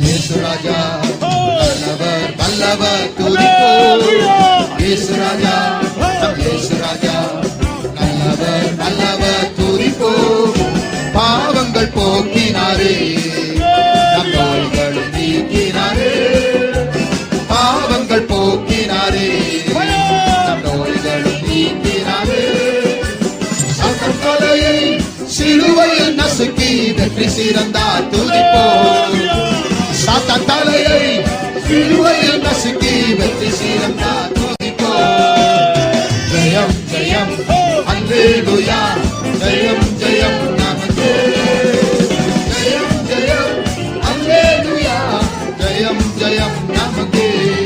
இயேசு ராஜா நல்லவர் வல்லவர் துதிப்போம். இயேசு ராஜா இயேசு ராஜா நல்லவர் வல்லவர் துதிப்போம். பாவங்கள் போக்கினாரே நம் நோய்களும் நீக்கினாரே. பாவங்கள் போக்கினாரே நம் நோய்களும் நீக்கினாரே. சாத்தான் தலையை சிலுவையில் நசுக்கி வெற்றி சிறந்தார் துதிப்போம். சாத்தான் தலையை சிலுவையில் நசுக்கி